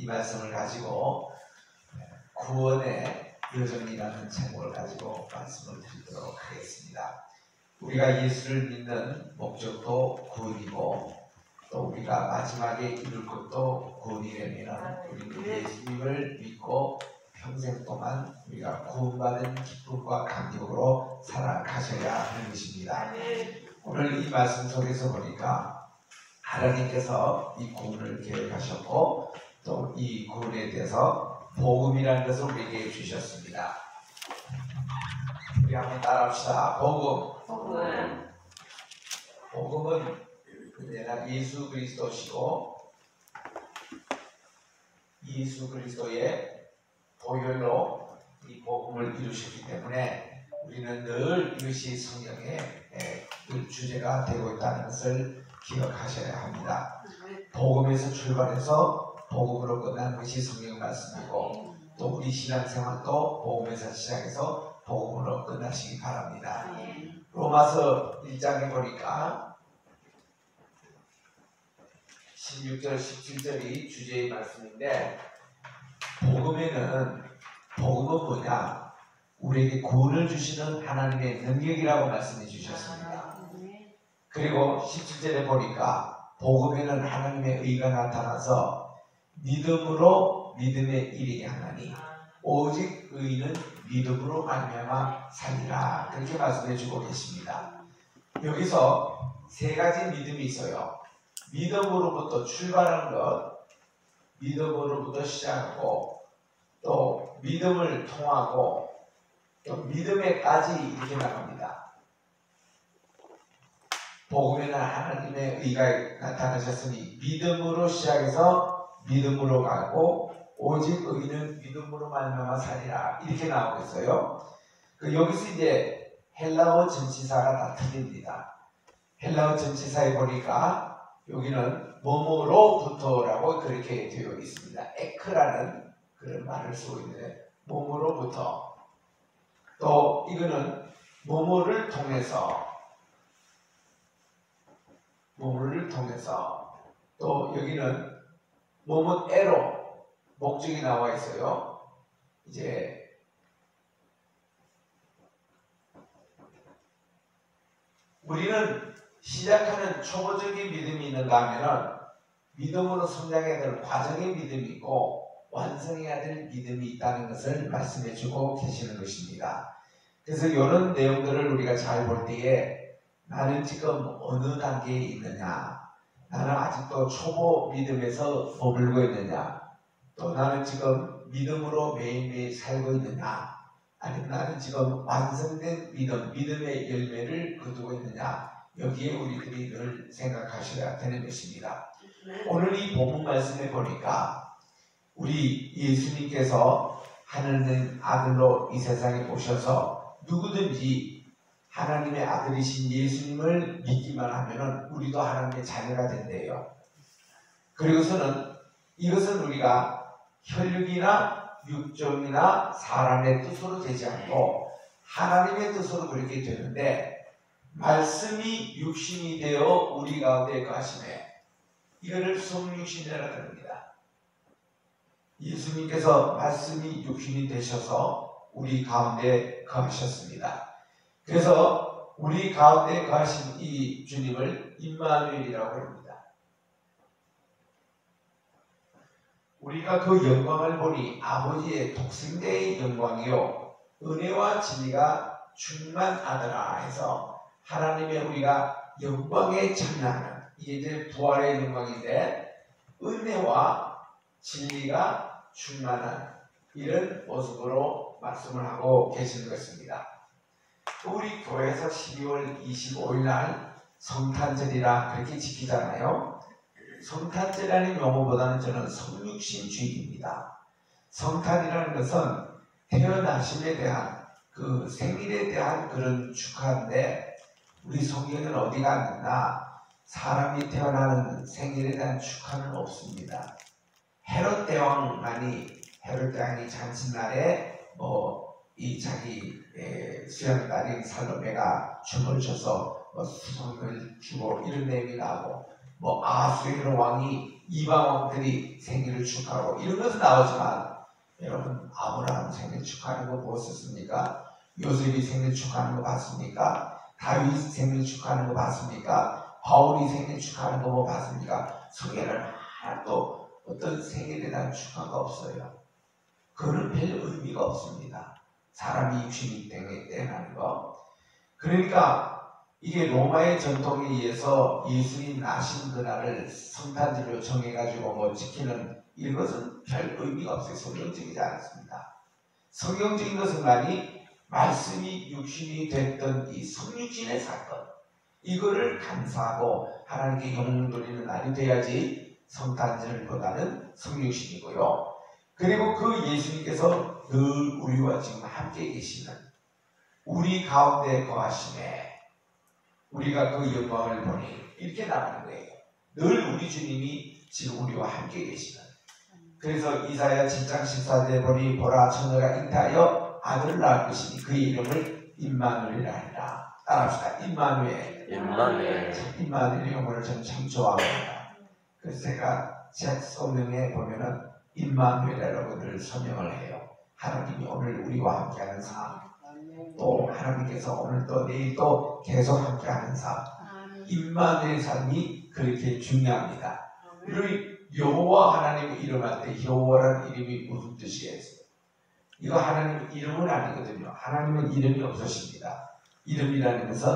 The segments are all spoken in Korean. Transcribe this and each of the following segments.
이 말씀을 가지고 구원의 여정이라는 제목을 가지고 말씀을 드리도록 하겠습니다. 우리가 예수를 믿는 목적도 구원이고 또 우리가 마지막에 이룰 것도 구원이라면 우리는 예수님을 믿고 평생 동안 우리가 구원받은 기쁨과 감격으로 살아가셔야 하는 것입니다. 오늘 이 말씀 속에서 보니까 하나님께서 이 구원을 계획하셨고 또 이 구원에 대해서 복음이라는 것을 우리에게 주셨습니다. 우리 한번 따라합시다. 복음은 그냥 예수 그리스도시고 예수 그리스도의 보혈로 이 복음을 이루셨기 때문에 우리는 늘 이것이 성경의 늘 주제가 되고 있다는 것을 기억하셔야 합니다. 복음에서 출발해서 복음으로 끝난 것이 성경 말씀이고 또 우리 신앙생활도 복음에서 시작해서 복음으로 끝나시기 바랍니다. 로마서 1장에 보니까 16절 17절이 주제의 말씀인데 복음은 뭐냐? 우리에게 구원을 주시는 하나님의 능력이라고 말씀해 주셨습니다. 그리고 17절에 보니까 복음에는 하나님의 의가 나타나서 믿음으로 믿음에 이르게 하나니 오직 의인은 믿음으로 말미암아 살리라 그렇게 말씀해 주고 계십니다. 여기서 세 가지 믿음이 있어요. 믿음으로부터 출발하는 것, 믿음으로부터 시작하고 또 믿음을 통하고 또 믿음에까지 이렇게 나갑니다. 복음에는 하나님의 의가 나타나셨으니 믿음으로 시작해서 믿음으로 가고 오직 의인은 믿음으로 말미암아 살리라 이렇게 나오고 있어요. 여기서 이제 헬라어 전치사가 다 틀립니다. 헬라어 전치사에 보니까 여기는 뭐뭐로부터라고 그렇게 되어 있습니다. 에크라는 그런 말을 쓰고 있는데 뭐뭐로부터 또 이거는 뭐뭐를 통해서 또 여기는 뭐뭐에로 목적이 나와 있어요. 이제 우리는 시작하는 초보적인 믿음이 있는가 하면은 믿음으로 성장해야 될 과정의 믿음이 있고 완성해야 될 믿음이 있다는 것을 말씀해 주고 계시는 것입니다. 그래서 이런 내용들을 우리가 잘 볼 때에 나는 지금 어느 단계에 있느냐, 나는 아직도 초보 믿음에서 머물고 있느냐, 또 나는 지금 믿음으로 매일매일 살고 있느냐, 아니면 나는 지금 완성된 믿음의 열매를 거두고 있느냐, 여기에 우리들이 늘 생각하셔야 되는 것입니다. 오늘 이 본문 말씀에 보니까 우리 예수님께서 하나님 아들로 이 세상에 오셔서 누구든지 하나님의 아들이신 예수님을 믿기만 하면은 우리도 하나님의 자녀가 된대요. 그리고서는 이것은 우리가 혈육이나 육정이나 사람의 뜻으로 되지 않고 하나님의 뜻으로 그렇게 되는데 말씀이 육신이 되어 우리 가운데 거하시네. 이거를 성육신이라고 합니다. 예수님께서 말씀이 육신이 되셔서 우리 가운데 거하셨습니다. 그래서 우리 가운데 거하신 이 주님을 임마누엘이라고 합니다. 우리가 그 영광을 보니 아버지의 독생자의 영광이요 은혜와 진리가 충만하더라 해서 하나님의 우리가 영광에 참여하는 이게 이제 부활의 영광인데 은혜와 진리가 충만한 이런 모습으로 말씀을 하고 계시는 것입니다. 우리 교회에서 12월 25일 날 성탄절이라 그렇게 지키잖아요. 성탄절이라는 용어보다는 저는 성육신 주일입니다. 성탄이라는 것은 태어나심에 대한 그 생일에 대한 그런 축하인데 우리 성경에는 어디가 있나 사람이 태어나는 생일에 대한 축하는 없습니다. 헤롯 대왕이 잔칫날에 이 자기 수양딸인 살로메가 춤을 춰서 수성을 주고 이런 내용이 나오고 뭐 아수에로 왕이 이방 왕들이 생일을 축하하고 이런 것은 나오지만 여러분 아브라함 생일 축하하는 거 보셨습니까? 요셉이 생일 축하하는 거 봤습니까? 다윗 생일 축하하는 거 봤습니까? 바울이 생일 축하하는 거 뭐 봤습니까? 성경에는 하나도 어떤 생일에 대한 축하가 없어요. 그거는 별 의미가 없습니다. 사람이 육신이 땡하는 거. 그러니까 이게 로마의 전통에 의해서 예수님 나신 그날을 성탄절로 정해가지고 뭐 지키는 이런 것은 별 의미가 없어요. 성경적이지 않습니다. 성경적인 것은만이 말씀이 육신이 됐던 이 성육신의 사건, 이거를 감사하고 하나님께 영광 돌리는 날이 돼야지 성탄절보다는 성육신이고요. 그리고 그 예수님께서 늘 우리와 지금 함께 계시는, 우리 가운데 거하심에 우리가 그 영광을 보니 이렇게 나가는 거예요. 늘 우리 주님이 지금 우리와 함께 계시는. 그래서 이사야 7장 14절에 보니 보라 처녀가 잉태하여 아들을 낳을 것이니 그의 이름을 임마누엘이라 하리라. 따라합시다. 임마누엘. 임마누엘의 용어를 저는 참 좋아합니다. 그래서 제가 제 성경에 보면은 임마누엘이라고 늘 설명을 해요. 하나님이 오늘 우리와 함께하는 삶, 또 하나님께서 오늘 또 내일 또 계속 함께하는 삶, 임마누엘의 삶이 그렇게 중요합니다. 우리 여호와 하나님의 이름할 때 여호와라는 이름이 무슨 뜻이겠어요? 이거 하나님 이름은 아니거든요. 하나님은 이름이 없으십니다. 이름이라는 것은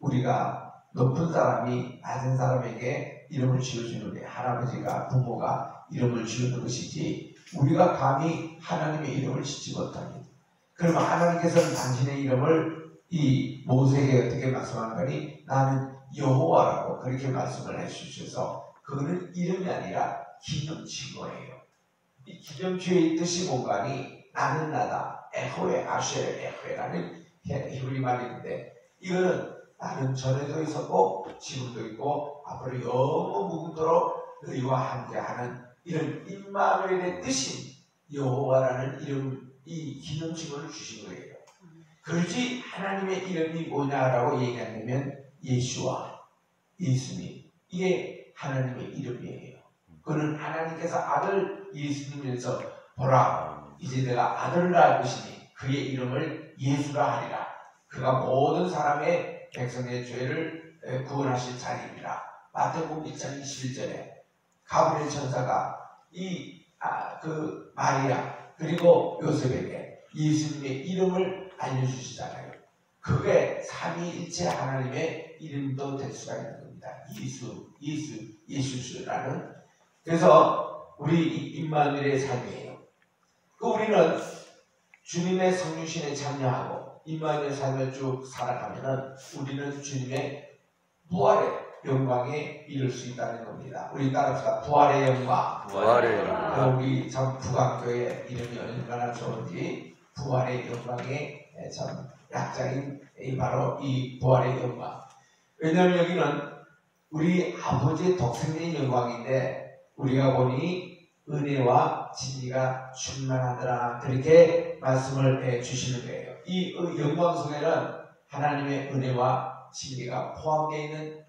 우리가 높은 사람이 낮은 사람에게 이름을 지어주는 게 할아버지가 부모가 이름을 지어주는 것이지 우리가 감히 하나님의 이름을 짓지 못합니다. 그러면 하나님께서는 당신의 이름을 이 모세에게 어떻게 말씀하는 거니? 나는 여호와라고 그렇게 말씀을 해주셔서 그거는 이름이 아니라 기념칭호예요. 이 기념칭호의 뜻이 뭔가니? 나는 나다. 에호에 아쉐르 에호에라는 히브리 말인데 이거는 나는 전에도 있었고 지금도 있고 앞으로 영원 무궁토록 너희와 함께하는 이런 임마누엘의 뜻인 여호와라는 이름, 이 기념칭호를 주신 거예요. 그렇지 하나님의 이름이 뭐냐라고 얘기하면 예수와 예수님, 이게 하나님의 이름이에요. 그는 하나님께서 아들 예수님에서 보라 이제 내가 아들을 낳을 것이니 그의 이름을 예수라 하리라. 그가 모든 사람의 백성의 죄를 구원하실 자리이라. 마태복음 1장 21절에 가브리엘 천사가 그 마리아 그리고 요셉에게 예수님의 이름을 알려주시잖아요. 그게 삼위일체 하나님의 이름도 될 수가 있는 겁니다. 예수라는. 그래서 우리 임마누엘의 삶이에요. 우리는 주님의 성육신에 참여하고 임마누엘 삶을 쭉 살아가면은 우리는 주님의 부활의 영광에 이룰 수 있다는 겁니다. 우리 따라합시다. 부활의 영광. 우리 참 부강교회 이름이 얼마나 좋은지 부활의 영광의 참 약자인 바로 이 부활의 영광. 왜냐하면 여기는 우리 아버지의 독생적인 영광인데 우리가 보니 은혜와 진리가 충만하더라 그렇게 말씀을 해주시는 거예요. 이 영광 속에는 하나님의 은혜와 진리가 포함되어 있는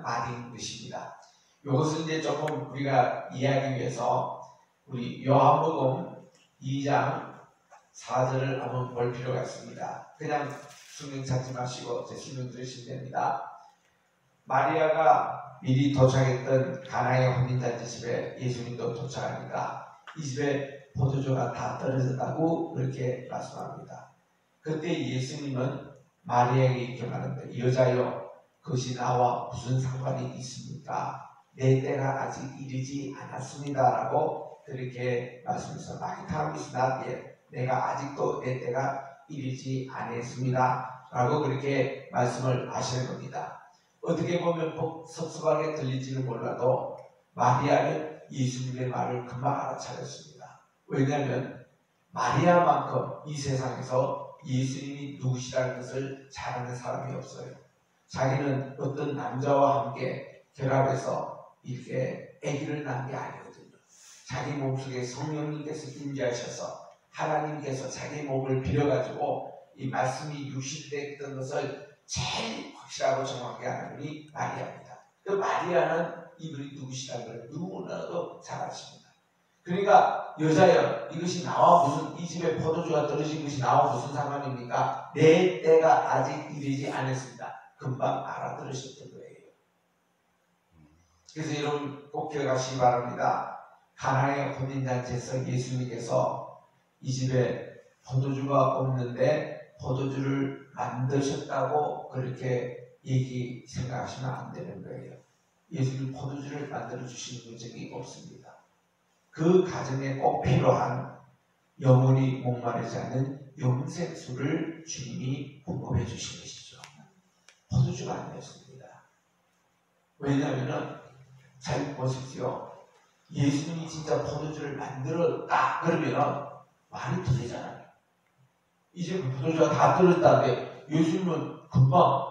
말인 것입니다. 이것을 이제 조금 우리가 이해하기 위해서 우리 요한복음 2장 4절을 한번 볼 필요가 있습니다. 그냥 성경 찾지 마시고 제 설명 들으시면 됩니다. 마리아가 미리 도착했던 가나의 혼인잔치 집에 예수님도 도착하니까 이 집에 포도주가 다 떨어졌다고 그렇게 말씀합니다. 그때 예수님은 마리아에게 이렇게 말합니다. 여자여 그것이 나와 무슨 상관이 있습니까? 내 때가 아직 이르지 않았습니다 라고 그렇게 말씀해서 My time is not yet. 내가 아직도 내 때가 이르지 않았습니다 라고 그렇게 말씀을 하시는 겁니다. 어떻게 보면 섭섭하게 들릴지는 몰라도 마리아는 예수님의 말을 금방 알아차렸습니다. 왜냐하면 마리아만큼 이 세상에서 예수님이 누구시라는 것을 잘 아는 사람이 없어요. 자기는 어떤 남자와 함께 결합해서 이렇게 아기를 낳은 게 아니거든요. 자기 몸속에 성령님께서 임재하셔서 하나님께서 자기 몸을 빌어가지고 이 말씀이 육신됐던 것을 제일 확실하고 정확하게 하는 분이 마리아입니다. 그 마리아는 이분이 누구시다는 걸 누구나도 잘 아십니다. 그러니까 여자여 이것이 나와 무슨 이 집에 포도주가 떨어진 것이 나와 무슨 상관입니까? 내 때가 아직 이르지 않았습니다. 금방 알아들으셨던 거예요. 그래서 여러분 꼭 기억하시기 바랍니다. 가나의 혼인잔치에서 예수님께서 이 집에 포도주가 없는데 포도주를 만드셨다고 그렇게 생각하시면 안 되는 거예요. 예수님 포도주를 만들어 주시는 적이 없습니다. 그 가정에 꼭 필요한 영혼이 목마르지 않는 영생수를 주님이 공급해 주신 것이죠. 포도주가 아니었습니다. 왜냐하면 잘 보십시오. 예수님이 진짜 포도주를 만들었다 그러면 많이 틀리잖아요. 이제 포도주가 다 떨어졌다는데 예수님은 금방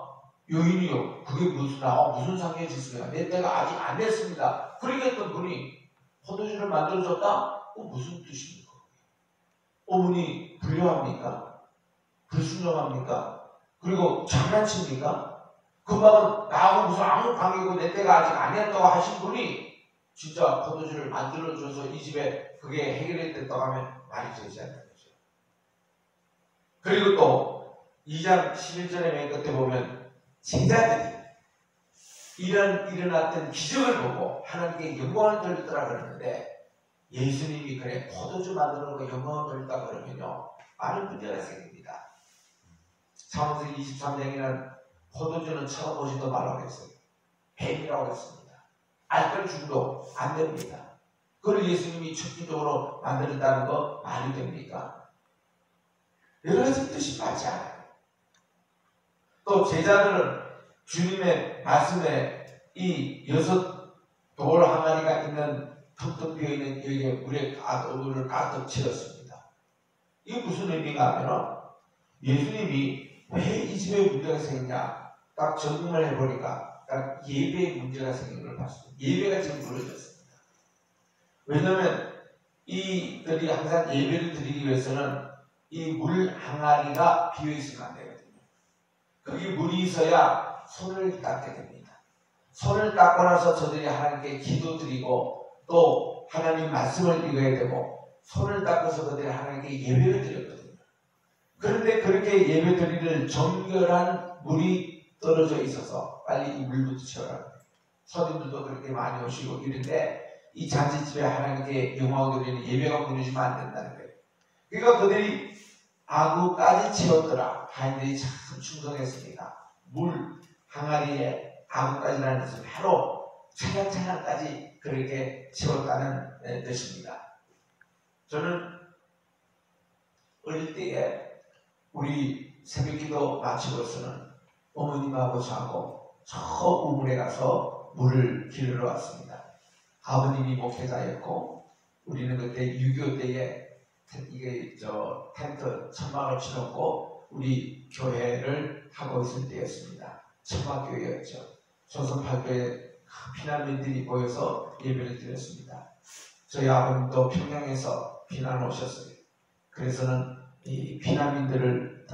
여인이요 그게 무슨 상관이 있습니까? 내 때가 아직 안 됐습니다. 그렇게 했던 분이 포도주를 만들어줬다? 무슨 뜻입니까? 어머니 불효합니까? 불순종합니까? 그리고 장난칩니까? 금방은 나하고 무슨 아무 관계고 내 때가 아직 아니었다고 하신 분이 진짜 포도주를 만들어줘서 이 집에 그게 해결이 됐다고 하면 말이 되지 않는 거죠. 그리고 또 2장 11절의 맨 끝에 보면 제자들이 일어났던 기적을 보고 하나님께 영광을 돌렸더라 그러는데 예수님이 그래 포도주 만드는 거 영광을 돌렸다 그러면요 많은 문제가 생깁니다. 창세기 23장에는 포도주는 쳐다보지도 말라고 했어요. 뱀이라고 했습니다. 알걸 죽도 안 됩니다. 그걸 예수님이 척기적으로 만들었다는 거 말이 됩니까? 여러 가지 뜻이 맞지 않아요. 또 제자들은 주님의 말씀에 이 6 돌 항아리가 있는 텅텅 비어있는 여기에 물을 가득 채웠습니다. 이게 무슨 의미가 하면 예수님이 왜 이 집에 문제가 생겼냐 딱 점검을 해보니까 딱 예배에 문제가 생긴 걸 봤습니다. 예배가 지금 무너졌습니다. 왜냐하면 이들이 항상 예배를 드리기 위해서는 이 물 항아리가 비어있으면 안 되거든요. 거기 물이 있어야 손을 닦게 됩니다. 손을 닦고 나서 저들이 하나님께 기도드리고 또 하나님 말씀을 읽어야 되고 손을 닦아서 그들이 하나님께 예배를 드렸거든요. 그런데 그렇게 예배드리는 정결한 물이 떨어져 있어서 빨리 이 물부터 채워라. 서인들도 그렇게 많이 오시고 이런데 이 잔치집에 하나님께 영광을 드리는 예배가 무너지면 안 된다는 거예요. 그러니까 그들이 아구까지 채웠더라. 하인들이 참 충성했습니다. 물 항아리에 아구까지라는 뜻은 바로 차량차량까지 그렇게 채웠다는 뜻입니다. 저는 어릴 때에 우리 새벽기도 마치고서는 어머님하고 저하고 저 우물에 가서 물을 길러 왔습니다. 아버님이 목회자였고 우리는 그때 6.25 때에 텐트 천막을 치렀고 우리 교회를 하고 있을 때였습니다. 천막교회였죠. 조선팔도에 피난민들이 모여서 예배를 드렸습니다. 저희 아버님도 평양에서 피난 오셨어요. 그래서는 이 피난민들을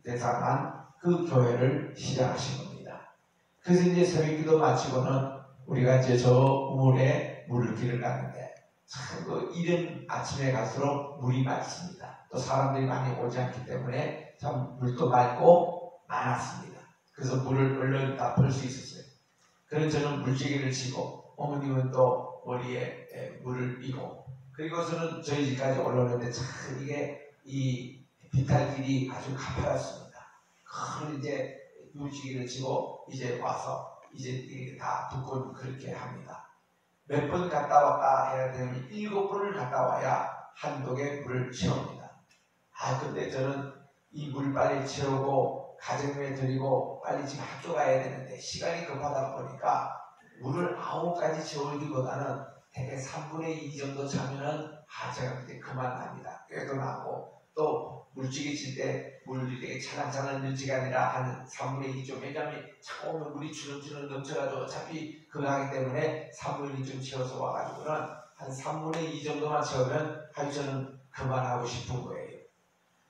대상한 그 교회를 시작하신 겁니다. 그래서 이제 새벽기도 마치고는 우리가 이제 저 우물에 물을 길을 갔는데 참 그 이른 아침에 갈수록 물이 맑습니다. 또 사람들이 많이 오지 않기 때문에 참 물도 맑고 많았습니다. 그래서 물을 얼른 다 벌 수 있었어요. 그래서 저는 물지개를 치고 어머님은 또 머리에 물을 이고 그리고서는 저희 집까지 올라오는데 참 이게 이 비탈길이 아주 가파랐습니다. 큰 이제 물지개를 치고 이제 와서 이제 이게 다 두건 그렇게 합니다. 몇 번 갔다 왔다 해야 되면 7번을 갔다 와야 한 독에 물을 채웁니다. 근데 저는 이 물 빨리 채우고 가정에 드리고 빨리 지금 학교 가야 되는데 시간이 급하다 보니까 물을 9가지 채우기보다는 대개 3분의 2 정도 차면은 제가 그때 그만합니다. 꾀도 나고 또 물지개 칠 때 물이 되게 차근차근 눈치가 아니라 한 3분의 2좀 왜냐면 자꾸 오면 물이 주렁주렁 넘쳐가지고 어차피 그거 하기 때문에 3분의 2좀 채워서 와가지고는 한 3분의 2 정도만 채우면 저는 그만하고 싶은 거예요.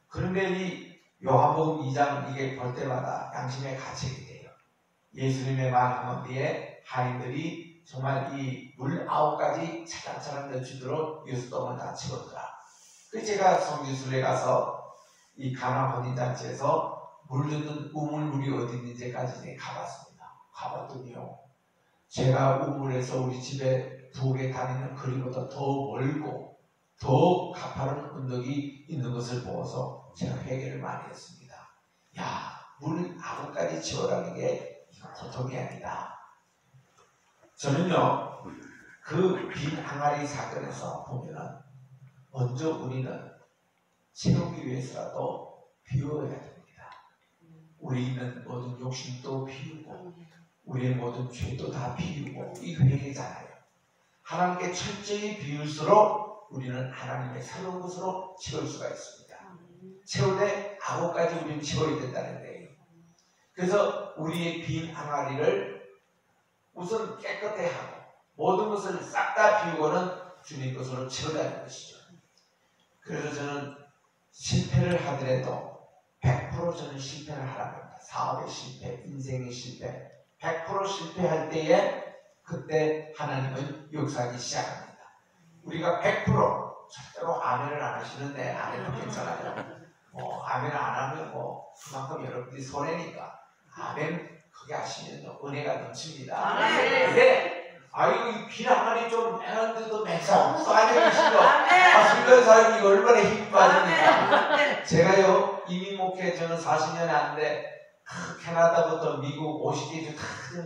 그런데 이 요한복음 2장 이게 볼 때마다 양심의 가책이 돼요. 예수님의 말 한마디에 하인들이 정말 이 물 9가지 차량차량 넘치도록 유수똥을 다 치웠더라. 그 제가 성지순례 가서 이 가나 혼인잔치에서 물 넣는 우물물이 어디 있는지까지 가봤습니다. 가봤더니요, 제가 우물에서 우리 집에 부엌에 다니는 거리보다 더 멀고 더 가파른 언덕이 있는 것을 보고서 제가 회개를 많이 했습니다. 야, 물 9가지 치워라는 게 이거 보통이 아니다. 저는요, 그 빈 항아리 사건에서 보면은 먼저 우리는 채우기 위해서라도 비워야 됩니다. 우리는 모든 욕심도 비우고 우리의 모든 죄도 다 비우고 이 회개잖아요. 하나님께 철저히 비울수록 우리는 하나님의 새로운 것으로 채울 수가 있습니다. 채울 때 9가지 우리는 채워야 된다는 거예요. 그래서 우리의 빈 항아리를 우선 깨끗해 하고 모든 것을 싹 다 비우고는 주님 것으로 채우라는 것이죠. 그래서 저는 실패를 하더라도 100% 저는 실패를 하라고 합니다. 사업의 실패, 인생의 실패, 100% 실패할 때에 그때 하나님은 역사하기 시작합니다. 우리가 100% 절대로 아멘을 안 하시는데 아멘은 괜찮아요. 아멘 안 하면 그만큼 여러분들이 손해니까 아멘 그게 하시면 은혜가 넘칩니다. 근데 이 빈 항아리 좀 매는데도 맹상도 아니시죠? 순교사님 이거 얼마나 힘 빠집니까? 제가요 이민 목회 저는 40년이 안 돼 캐나다부터 미국 50개 주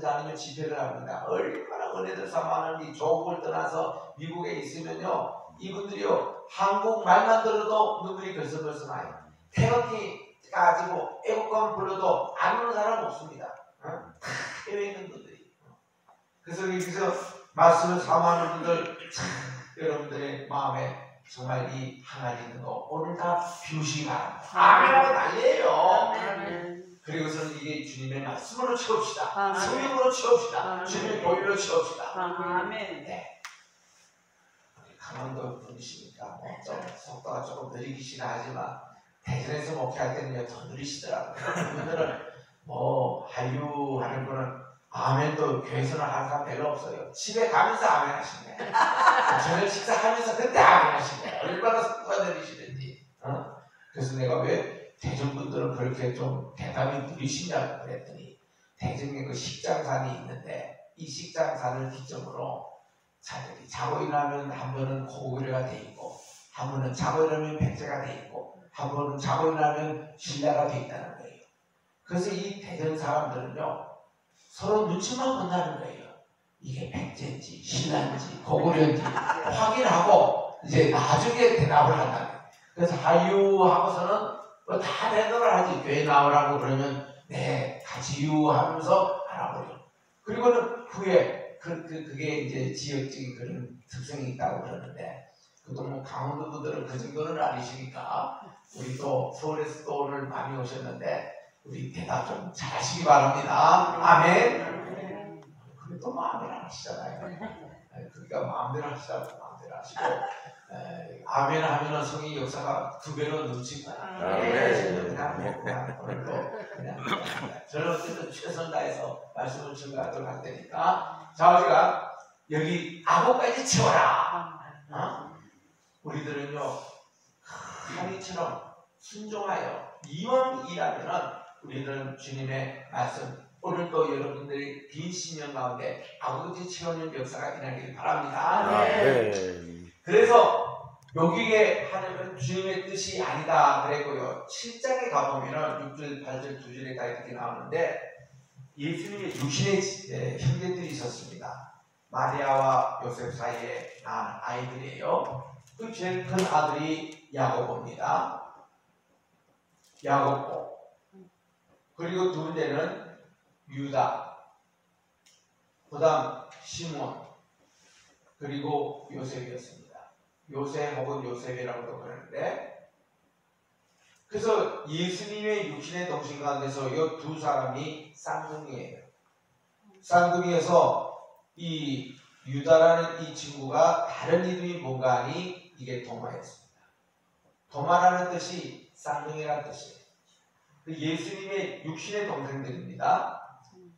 다 다니며 집회를 합니다. 얼마나 은혜들 삼아하는지 조국을 떠나서 미국에 있으면요 이분들이요 한국 말만 들어도 눈물이 벌써 나요. 태극기 가지고 애국가만 불러도 안 오는 사람 없습니다. 다 해외에 있는 분들이. 그래서 여기서 말씀을 사모하는 분들 여러분들의 마음에 정말 이 항아리 있는 거 오늘 다 비우시기 바랍니다. 아멘하고 난리예요. 그리고서는 이게 주님의 말씀으로 채웁시다. 성령으로 채웁시다. 주님의 보혈로 채웁시다. 아멘. 네. 강원도 분이시니까 좀 속도가 조금 느리시긴 하지만 대전에서 목회할 때는 더 느리시더라고요. 그분들은 하유 하는 거는 아멘도 교회에서는 하는 사람 별로 없어요. 집에 가면서 아멘 하시네. 저녁 식사하면서 그때 아멘 하시네. 얼마나 속도가 느리시는지. 그래서 내가 왜 대전분들은 그렇게 좀 대답이 느리시냐고 그랬더니 대전에 그 식장산이 있는데 이 식장산을 기점으로 자들이 자고 일어나면 한 번은 고구려가 돼 있고 한 번은 자고 일어나면 백제가 돼 있고 한 번은 자고 일어나면 신라가 돼 있다는 거예요. 그래서 이 대전 사람들은요 서로 눈치만 본다는 거예요. 이게 백제인지 신라인지 고구려인지 확인하고 이제 나중에 대답을 한다는 거예요. 그래서 하유하고서는 다 대답을 하지. 교회 나오라고 그러면 네 같이 유하면서 알아버려. 그리고는 후에 그게 이제 지역적인 그런 특성이 있다고 그러는데 그동안 강원도 분들은 그 정도는 아니시니까 우리 또 서울에서 또 오늘 많이 오셨는데 우리 대답 좀 잘하시기 바랍니다. 아멘. 그게 또 마음대로 하시잖아요. 그러니까 마음대로 하시라고 마음대로 하시고 아멘 하면은 성의 역사가 2배로 넘치고 그냥 오늘도 그냥 저는 어쨌든 최선 다해서 말씀을 증거하도록 할 테니까 자 우리가 여기 9가지 채워라. 우리들은요 하니처럼 순종하여 이왕 일하면은 우리는 주님의 말씀 오늘도 여러분들이 빈 신년 가운데 9가지 채우는 역사가 일어나길 바랍니다. 그래서 여기에 하나님은 주님의 뜻이 아니다 그랬고요. 7장에 가보면은 6절, 8절, 2절에 다 이렇게 나오는데 예수님의 육신의 형제들이 있었습니다. 마리아와 요셉 사이에 낳은 아이들이에요. 그 제일 큰 아들이 야고보입니다. 야고보. 그리고 두 번째는 유다. 그 다음 시몬. 그리고 요셉이었습니다. 요셉 혹은 요셉이라고도 그러는데 그래서 예수님의 육신의 동신 가운데서 이 두 사람이 쌍둥이에요. 쌍둥이에서 이 유다라는 이 친구가 다른 이름이 뭔가 하니 이게 도마였습니다. 도마라는 뜻이 쌍둥이라는 뜻이에요. 예수님의 육신의 동생들입니다.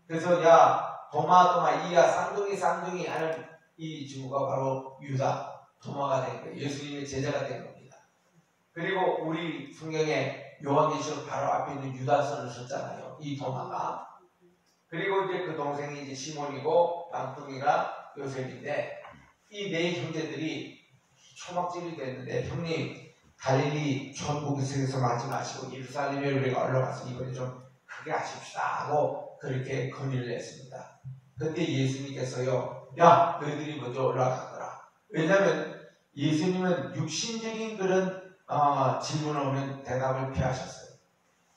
그래서 야 도마 이가 쌍둥이 하는 이 친구가 바로 유다 도마가 된 거예요. 예수님의 제자가 된 겁니다. 그리고 우리 성경에 요한계시록 바로 앞에 있는 유다서를 썼잖아요. 이 도마가. 그리고 이제 그 동생이 이제 시몬이고 쌍둥이가 요셉인데 이 네 형제들이 초막질이 됐는데 형님 갈릴리 천국에서 하지 마시고 예루살렘에 우리가 올라가서 이번에 좀 크게 하십시다 하고 그렇게 건의를 했습니다. 근데 예수님께서요, 야 너희들이 먼저 올라가거라. 왜냐하면 예수님은 육신적인 그런 질문 오면 대답을 피하셨어요.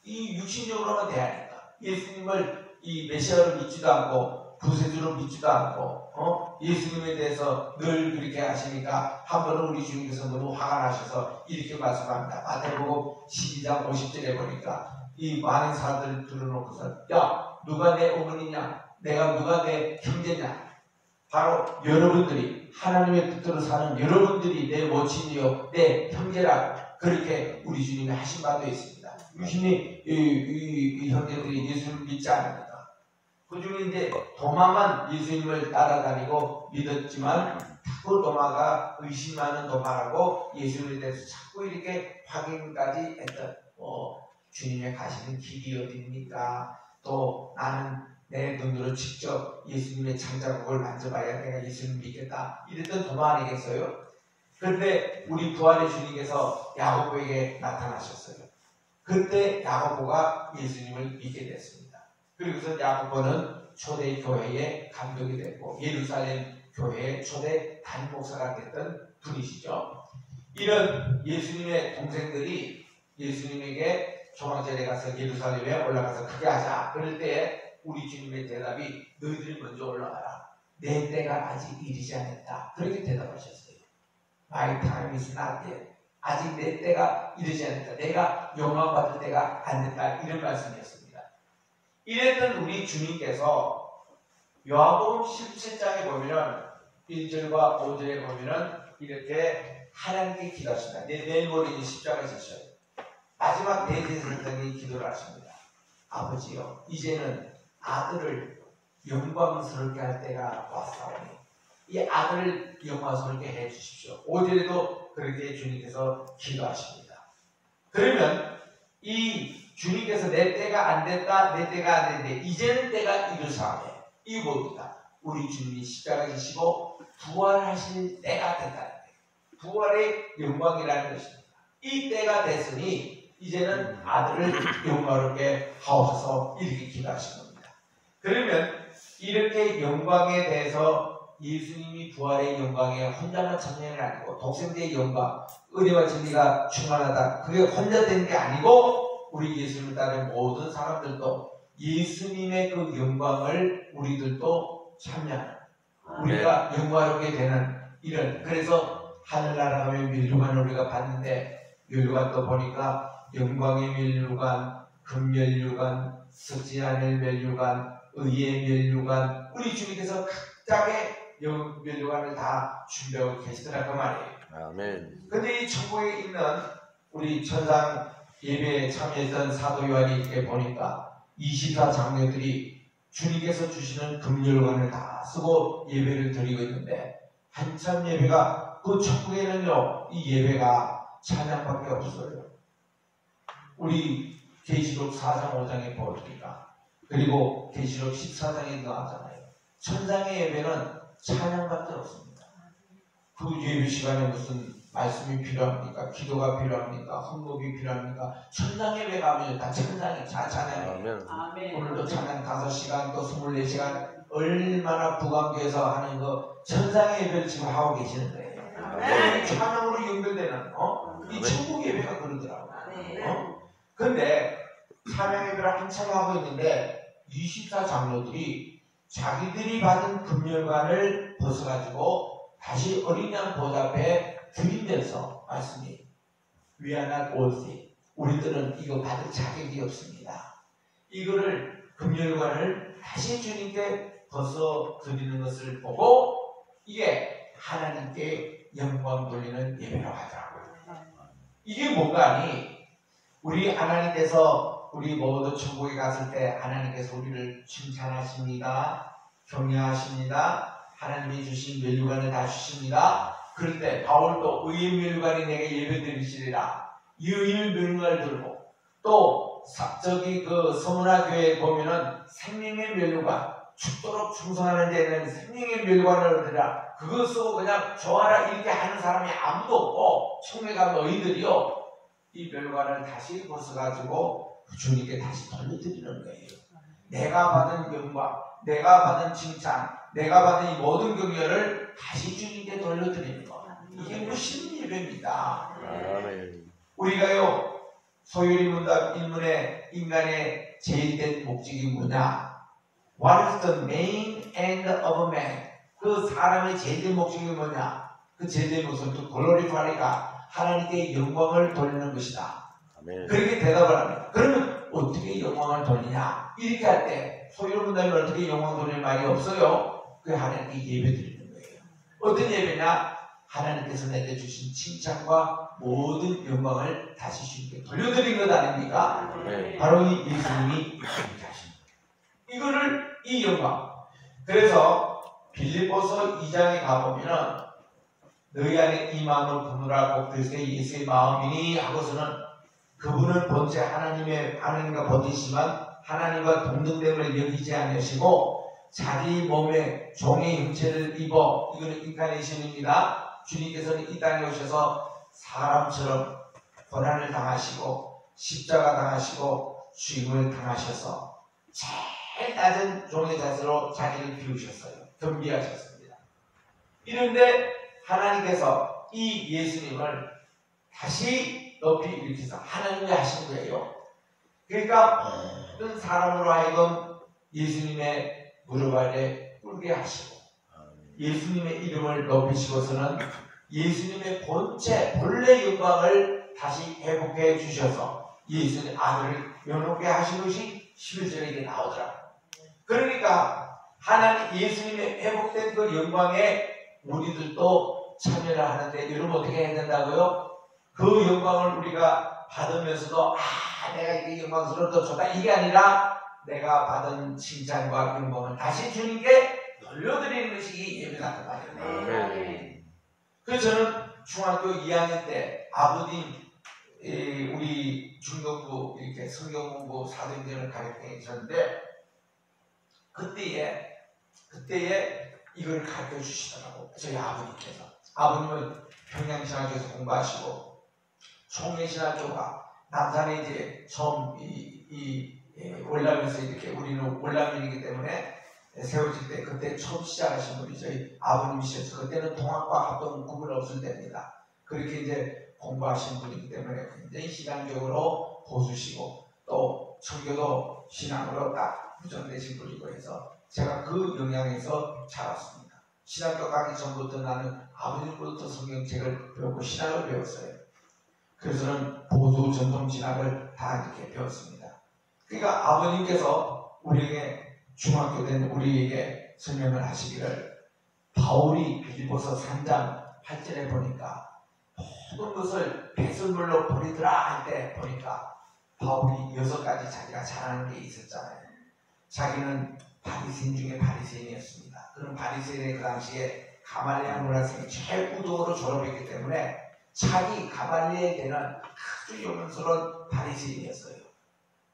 이 육신적으로만 대하니까 예수님을 이 메시아로 믿지도 않고 구세주로 믿지도 않고 예수님에 대해서 늘 그렇게 하시니까 한 번은 우리 주님께서 너무 화가 나셔서 이렇게 말씀합니다. 마태복음 12장 50절에 보니까 이 많은 사람들을 들어놓고서 야 누가 내 어머니냐 내가 누가 내 형제냐 바로 여러분들이 하나님의 뜻대로 사는 여러분들이 내 모친이요 내 형제라 그렇게 우리 주님이 하신 바도 있습니다. 유신이 이 형제들이 예수님을 믿지 않습니다. 그 중에 이제 도마만 예수님을 따라다니고 믿었지만 그 도마가 의심하는 도마라고 예수님에 대해서 자꾸 이렇게 확인까지 했던 주님의 가시는 길이 어디입니까? 또 나는 내 눈으로 직접 예수님의 장자국을 만져봐야 내가 예수님을 믿겠다 이랬던 도마 아니겠어요? 그런데 우리 부활의 주님께서 야고보에게 나타나셨어요. 그때 야고보가 예수님을 믿게 됐습니다. 그리고서 야고보는 초대 교회의 감독이 됐고 예루살렘 교회의 초대 담임 목사가 됐던 분이시죠. 이런 예수님의 동생들이 예수님에게 조망절에 가서 예루살렘에 올라가서 크게 하자. 그럴 때에 우리 주님의 대답이 너희들이 먼저 올라가라. 내 때가 아직 이르지 않았다. 그렇게 대답하셨어요. My time is not yet. 아직 내 때가 이르지 않았다. 내가 영광 받을 때가 안 됐다. 이런 말씀이었습니다. 이랬던 우리 주님께서 요한복음 17장에 보면 1절과 5절에 보면 이렇게 하나님께 기도하십니다. 내일 모레 십자가에 지셔요. 마지막 대제사장이 기도를 하십니다. 아버지요 이제는 아들을 영광스럽게 할 때가 왔사오니 이 아들을 영광스럽게 해주십시오. 5절에도 그렇게 주님께서 기도하십니다. 그러면 이 주님께서 내 때가 안 됐다, 내 때가 안 됐는데 이제는 때가 이르사오니 이 뭡니까? 우리 주님이 십자가에 지시고 부활하실 때가 됐다는 거예요. 부활의 영광이라는 것입니다. 이 때가 됐으니 이제는 아들을 영광롭게 하옵소서 이렇게 기도하신 겁니다. 그러면 이렇게 영광에 대해서 예수님이 부활의 영광에 혼자만 참여는 아니고 독생자의 영광, 은혜와 진리가 충만하다. 그게 혼자 된 게 아니고 우리 예수님을 따르는 모든 사람들도 예수님의 그 영광을 우리들도 참여하는 우리가 영광롭게 되는 이런 그래서 하늘나라 가면 면류관을 우리가 봤는데 면류관 또 보니까 영광의 면류관, 금면류관, 썩지 않을 면류관, 의의 면류관 우리 주님께서 각각의 면류관을 다 준비하고 계시더라고 말이에요. 아멘. 근데 이 천국에 있는 우리 천상 예배에 참여했던 사도 요한이 이렇게 보니까 24장로들이 주님께서 주시는 금열관을 다 쓰고 예배를 드리고 있는데 한참 예배가 그 천국에는요 이 예배가 찬양밖에 없어요. 우리 계시록 4장 5장에 보니까 그리고 계시록 14장에 나왔잖아요. 천상의 예배는 찬양밖에 없습니다. 그 예배 시간에 무슨 말씀이 필요합니까? 기도가 필요합니까? 헌금이 필요합니까? 천상 예배 가면 다 천상이 찬양이에요. 오늘도 찬양 5시간 또 24시간 얼마나 부감교에서 하는 거 천상의 예배를 지금 하고 계시는 거예요. 찬양으로 연결되는 이 천국 예배가 그러더라고요. 근데 찬양 예배를 한참 하고 있는데 24장로들이 자기들이 받은 금열관을 벗어가지고 다시 어린 양 보좌 앞에 드리면서 말씀이 We are not worthy. 우리들은 이거 받을 자격이 없습니다. 이거를 금열관을 다시 주님께 벗어 드리는 것을 보고 이게 하나님께 영광 돌리는 예배라고 하더라고요. 이게 뭔가 하니 우리 하나님께서 우리 모두 천국에 갔을 때 하나님께서 우리를 칭찬하십니다. 경외하십니다. 하나님이 주신 면류관을 다 주십니다. 그럴 때 바울도 의의 면류관이 내게 예배드리시리라. 이 의의 면류관을 들고 또 저기 그 서문화 교회에 보면은 생명의 면류관, 죽도록 충성하는 데는 생명의 면류관을 얻으라. 그거 쓰고 그냥 좋아라 이렇게 하는 사람이 아무도 없고 총회가 너희들이요 이 면류관을 다시 벗어가지고 주님께 다시 돌려드리는 거예요. 내가 받은 영광, 내가 받은 칭찬, 내가 받은 이 모든 경륜을 다시 주님께 돌려드리는 것. 이게 무슨 예배입니다. 우리가요 소요리 문답 인문의 인간의 제일된 목적이 뭐냐? What is the main end of a man? 그 사람의 제일된 목적이 뭐냐? 그 제일된 목적은 글로리파리가 하나님께 영광을 돌리는 것이다. 아멘. 그렇게 대답을 합니다. 그러면 어떻게 영광을 돌리냐? 이렇게 할 때 소요리 문답이 어떻게 영광 돌릴 말이 없어요. 그 하나님께 예배 드리는 거예요. 어떤 예배냐? 하나님께서 내게 주신 칭찬과 모든 영광을 다시 주님께 돌려드린 것 아닙니까? 네. 바로 이 예수님이 이렇게 하신 거예요. 이거를 이 영광. 그래서 빌립보서 2장에 가보면은 너희 안에 이 마음을 품으라 곧 그리스도 예수의 마음이니 하고서는 그분은 본체 하나님과 본체시지만 하나님과 동등됨을 여기지 않으시고 자기 몸에 종의 형체를 입어 이거는 인카네이션입니다. 주님께서는 이 땅에 오셔서 사람처럼 고난을 당하시고 십자가 당하시고 죽임을 당하셔서 제일 낮은 종의 자세로 자기를 비우셨어요. 겸비하셨습니다. 이런데 하나님께서 이 예수님을 다시 높이 일으켜서 하나님이 하신 거예요. 그러니까 모든 사람으로 하여금 예수님의 무릎 아래 꿇게 하시고 예수님의 이름을 높이시고서는 예수님의 본래 영광을 다시 회복해 주셔서 예수님의 아들을 면하게 하신 것이 11절에 나오더라고요. 그러니까 하나님 예수님의 회복된 그 영광에 우리들도 참여를 하는데 여러분 어떻게 해야 된다고요? 그 영광을 우리가 받으면서도 내가 이게 영광스러워도 좋다 이게 아니라 내가 받은 칭찬과 영광을 다시 주님께 돌려드리는 것이 예배 같은 말이에요. 그래서 저는 중학교 2학년 때 아버님 우리 중등부 이렇게 성경 공부 사도행전을 가르쳐 계셨는데 그때에 이걸 가르쳐 주시더라고. 저희 아버님께서. 아버님은 평양신학교에서 공부하시고 총회신학교가 남산에 이제 처음 월남에서 이렇게 우리는 월남인이기 때문에 세워질 때 그때 처음 시작하신 분이 저희 아버님이셔서 그때는 통합과 합동 구분 없을 때입니다. 그렇게 이제 공부하신 분이기 때문에 굉장히 신앙적으로 보수시고 또 청교도 신앙으로 딱 부정되신 분이고 해서 제가 그 영향에서 자랐습니다. 신학교 가기 전부터 나는 아버님부터 성경책을 배웠고 신학을 배웠어요. 그래서는 보수 전통 신학을 다 이렇게 배웠습니다. 그러니까 아버님께서 우리에게 중학교 된 우리에게 설명을 하시기를 바울이 빌립보서 3장 8절에 보니까 모든 것을 배설물로 버리더라 할 때 보니까 바울이 6가지 자기가 잘하는 게 있었잖아요. 자기는 바리새인 중에 바리새인이었습니다. 그런 바리새인의 그 당시에 가말리엘 문화생이 최우등으로 졸업했기 때문에 자기 가말리엘에게는 아주 영광스러운 바리새인이었어요.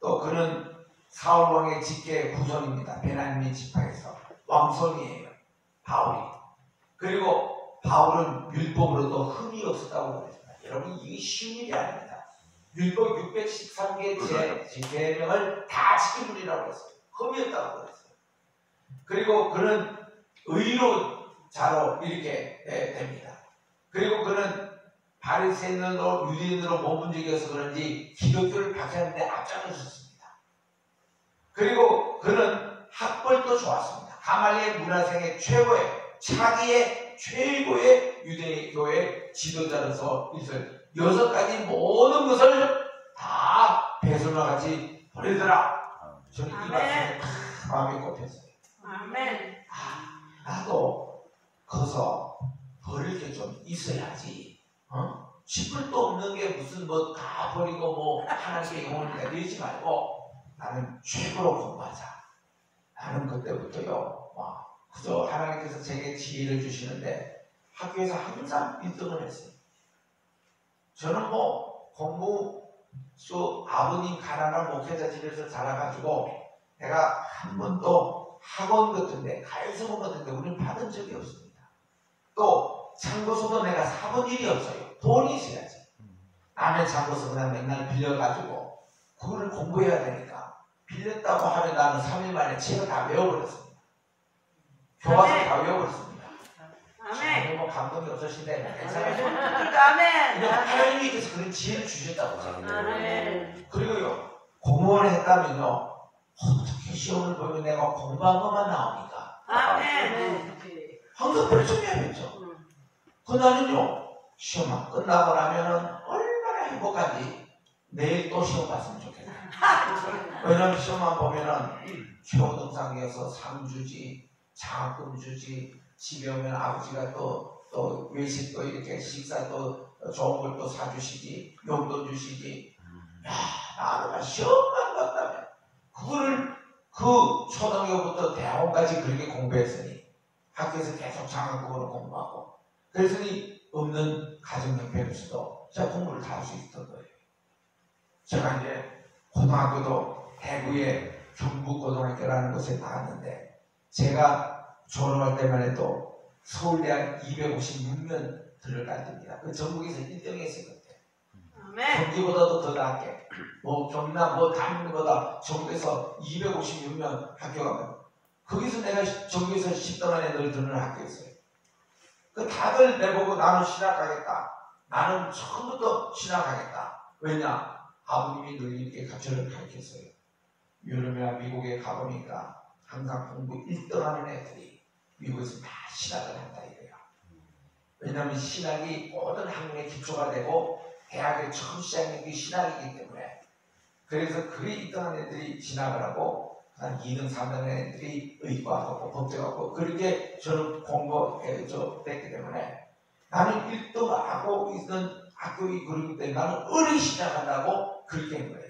또 그는 사울 왕의 직계 후손입니다. 베냐민 지파에서 왕손이에요. 바울이. 그리고 바울은 율법으로도 흠이 없었다고 그랬습니다. 여러분 이게 쉬운 일이 아닙니다. 율법 613개 계명을 다 지킨 분이라고 했어요. 흠이 없다고 그랬어요. 그리고 그는 의로 자로 이렇게 됩니다. 그리고 그는 바리새인으로 유대인으로 모분적이어서 그런지 기독교를 박해하는데 앞장섰습니다. 그리고 그는 학벌도 좋았습니다. 가말리엘 문화생의 자기의 최고의 유대교회 지도자로서 있을 6가지 모든 것을 다 배설과 같이 버리더라. 저는 이 말씀에 마음이 꼽혔어요. 아멘. 나도 커서 버릴 게 좀 있어야지. 쥐뿔도 없는 게 무슨 뭐 다 버리고 뭐 하나님께 영혼을 내리지 말고 나는 최고로 공부하자. 나는 그때부터요 와, 그저 하나님께서 제게 지혜를 주시는데 학교에서 항상 1등을 했어요. 저는 뭐 공부 아버님 가난한 목회자 집에서 자라가지고 내가 한 번도 학원 같은데 가요수업 같은데 우리는 받은 적이 없습니다. 또 참고서도 내가 사본 일이 없어요. 돈이 있어야지. 남의 참고서 그냥 맨날 빌려가지고 그거를 공부해야 되니까 빌렸다고 하면 나는 3일 만에 책을 다 외워버렸습니다. 교과서 다 외워버렸습니다. 아멘. 뭐 감동이 없으신데 괜찮아요. 아멘. 하나님께서 그런 지혜를 주셨다고. 아멘. 그리고요 공무원을 했다면요 어떻게 시험을 보면 내가 공부한 것만 나오니까. 아멘. 항상 열심해야겠죠. 그 나는요 시험만 끝나고 나면은 얼마나 행복한지 내일 또 시험 봤으면 좋겠어요. 왜냐면 시험만 보면은 최고등상에서 상 주지, 장학금 주지, 집에 오면 아버지가 또 외식도 이렇게 식사 또 좋은 걸 또 사주시지, 용돈 주시지. 야, 나는 시험만 봤다면 그거를 그 초등학교부터 대학원까지 그렇게 공부했으니 학교에서 계속 장학금으로 공부하고 그랬으니 없는 가정형편에서도 제가 공부를 다 할 수 있었던 거예요. 제가 이제 고등학교도 대구의 경북고등학교라는 곳에 나왔는데 제가 졸업할 때만 해도 서울대학 256명 들어갈 때입니다. 그 전국에서 1등 했을 그때. 경기보다도 더 낮게 뭐 경남 뭐 다른보다 전국에서 256명 학교가 가면 거기서 내가 전국에서 10등 안에 늘 드는 학교였어요. 그 다들 내보고 나는 신학하겠다. 나는 처음부터 신학하겠다. 왜냐? 아버님이 늘 이렇게 저를 가르쳤어요. 유럽이나 미국에 가보니까 항상 공부 1등하는 애들이 미국에서 다 신학을 한다 이거예요. 왜냐하면 신학이 모든 학문의 기초가 되고 대학의 처음 시작인 게 신학이기 때문에 그래서 그게 1등하는 애들이 신학을 하고 한 2등, 3등 애들이 의과하고 법대하고 그렇게 저는 공부했기 때문에 나는 1등하고 있는 학교에 그러기 때문에 나는 어리 시작한다고 그렇게 한 거예요.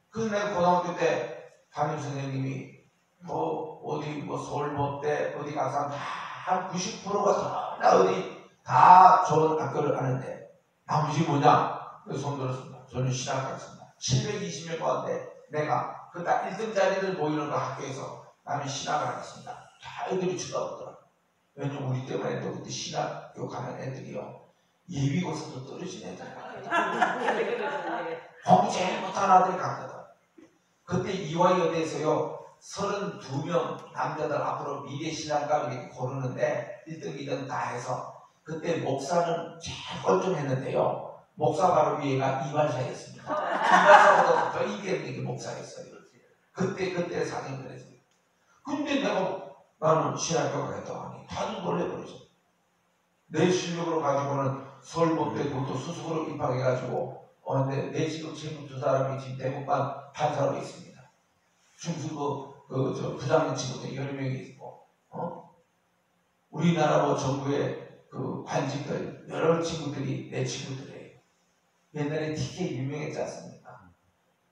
그래서 내가 고등학교 때 담임 선생님이 뭐 어디 뭐 서울법대 어디 가서 한 90%가 다 어디 다 좋은 학교를 하는데 나머지 뭐냐? 그래서 손 들었습니다. 저는 신학했습니다. 720명 가운데 내가 그 딱 1등짜리들 모이는 그 학교에서 나는 신학을 하겠습니다. 다 애들이 쳐다보더라. 왜냐면 우리 때문에 또 그때 신학교 가는 애들이요. 예비고사도 떨어진 애들 공부 제일 못하는 아들이 갔거든. 그때 이화여대에서요 32명 남자들 앞으로 미래신학과 이렇게 고르는데 1등, 2등 다 해서 그때 목사는 제일 꼴등했는데요. 목사 바로 위에가 이발사였습니다. 이발사보다 더 이기는 게 목사였어요. 그때 사진 그랬어요. 근데 나는 신학교 가겠다고 하니 다들 놀래버리죠. 내 실력으로 가지고는 서울법대 그것도 수석으로 입학해가지고 근데 내 지금 친구 2사람이 지금 대법관 판사로 있습니다. 중수부 저 부장님 친구들 10명이 있고 우리나라 뭐 정부의 그 관직들 여러 친구들이 내 친구들이에요. 옛날에 TK 유명했지 않습니까?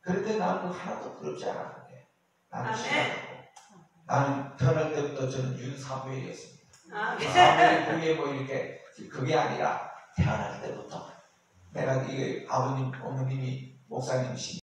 그럴 때 나는 하나도 부럽지 않았는데 나는 신학하고 나는 태어날 때부터 저는 윤사무엘이었습니다. 사무엘이 그게 뭐 이렇게 그게 아니라 태어날 때부터 내가 이게 아버님 어머님이 목사님이시